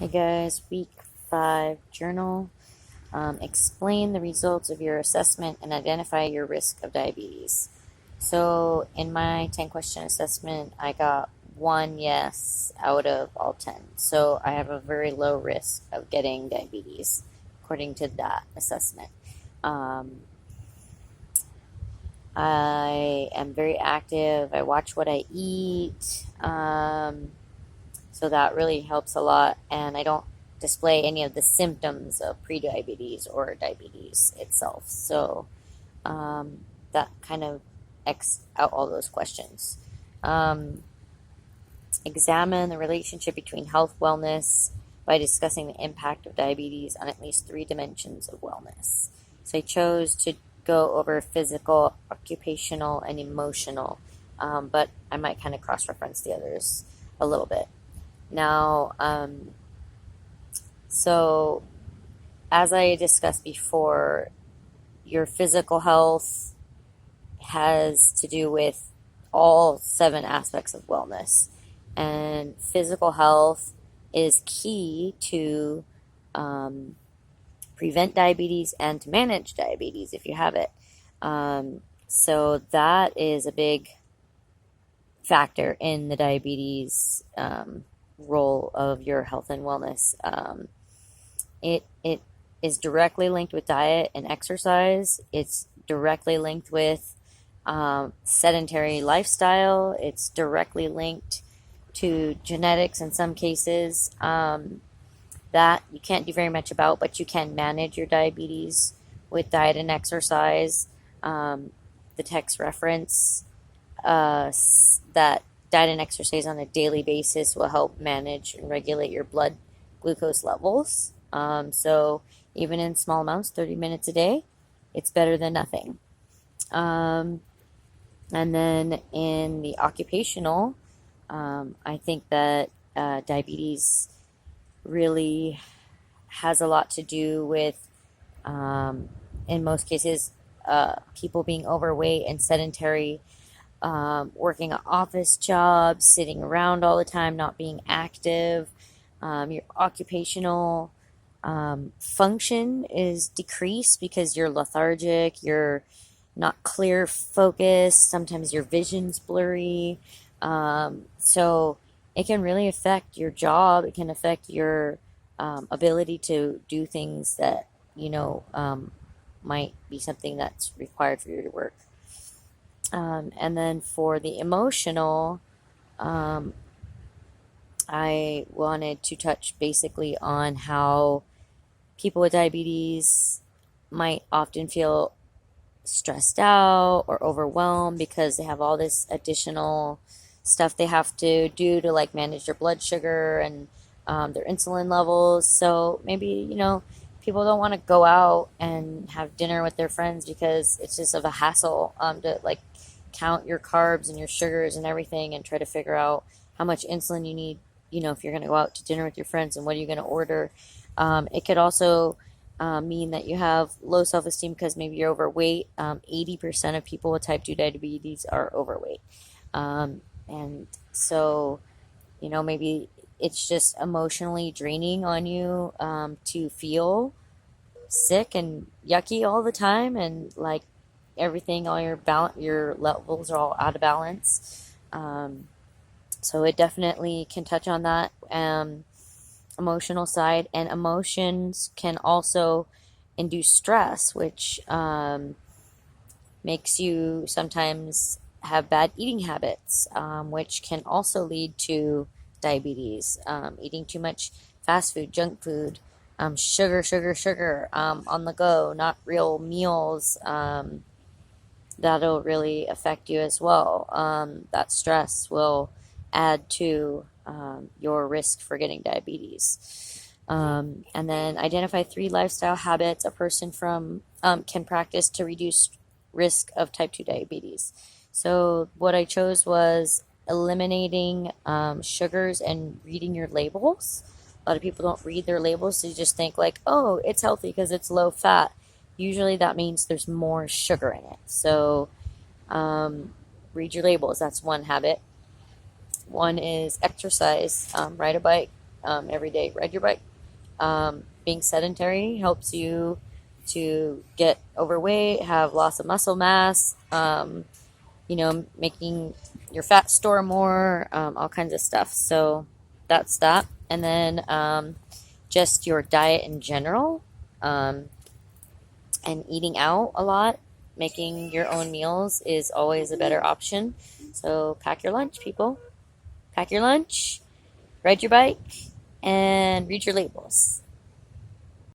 Hey guys, week 5 journal. Explain the results of your assessment and identify your risk of diabetes. So, in my 10 question assessment, I got one yes out of all 10. So, I have a very low risk of getting diabetes, according to that assessment. Um, I am very active, I watch what I eat. So that really helps a lot. And I don't display any of the symptoms of prediabetes or diabetes itself. So that kind of X out all those questions. Um, Examine the relationship between health wellness by discussing the impact of diabetes on at least 3 dimensions of wellness. So I chose to go over physical, occupational, and emotional, but I might kind of cross reference the others a little bit. Now, so as I discussed before, your physical health has to do with all 7 aspects of wellness. And physical health is key to prevent diabetes and to manage diabetes if you have it. So that is a big factor in the diabetes role of your health and wellness. It is directly linked with diet and exercise. It's directly linked with sedentary lifestyle. It's directly linked to genetics in some cases. That you can't do very much about, but you can manage your diabetes with diet and exercise. The text reference that diet and exercise on a daily basis will help manage and regulate your blood glucose levels. So even in small amounts, 30 minutes a day, it's better than nothing. And then in the occupational, I think that diabetes really has a lot to do with, in most cases, people being overweight and sedentary, working an office job, sitting around all the time, not being active. Your occupational function is decreased because you're lethargic, you're not clear focused, sometimes your vision's blurry. So it can really affect your job. It can affect your ability to do things that, might be something that's required for you to work. And then for the emotional, I wanted to touch basically on how people with diabetes might often feel stressed out or overwhelmed because they have all this additional stuff they have to do to like manage their blood sugar and their insulin levels. So maybe, people don't want to go out and have dinner with their friends because it's just of a hassle to like count your carbs and your sugars and everything and try to figure out how much insulin you need, if you're going to go out to dinner with your friends and what are you going to order. It could also mean that you have low self-esteem because maybe you're overweight. 80% of people with type 2 diabetes are overweight. And so, maybe it's just emotionally draining on you to feel sick and yucky all the time and like everything, all your levels are all out of balance. So it definitely can touch on that emotional side, and emotions can also induce stress, which makes you sometimes have bad eating habits, which can also lead to diabetes. Eating too much fast food, junk food, sugar on the go, not real meals. That'll really affect you as well. That stress will add to your risk for getting diabetes. And then identify 3 lifestyle habits a person can practice to reduce risk of type 2 diabetes. So what I chose was eliminating sugars and reading your labels. A lot of people don't read their labels, so you just think like, oh, it's healthy because it's low fat. Usually that means there's more sugar in it. So read your labels. That's one habit. One is exercise. Ride a bike every day. Ride your bike. Being sedentary helps you to get overweight, have loss of muscle mass, making your fat store more, all kinds of stuff. So that's that. And then just your diet in general, and eating out a lot, making your own meals is always a better option. So pack your lunch, people. Pack your lunch, ride your bike, and read your labels.